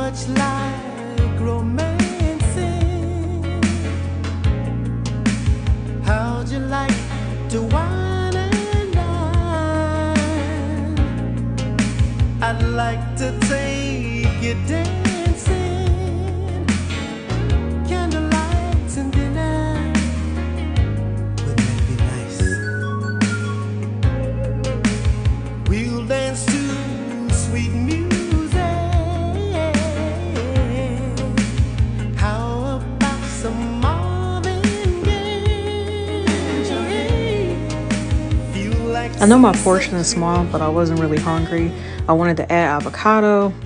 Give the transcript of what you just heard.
much like romancing? How'd you like to wine and dine? I'd like to take you dancing, candlelights and dinner. Wouldn't that be nice? We'll dance to sweet music. How about some Marvin Gaye? Feel like I know my portion is small, but I wasn't really hungry. I wanted to add avocado.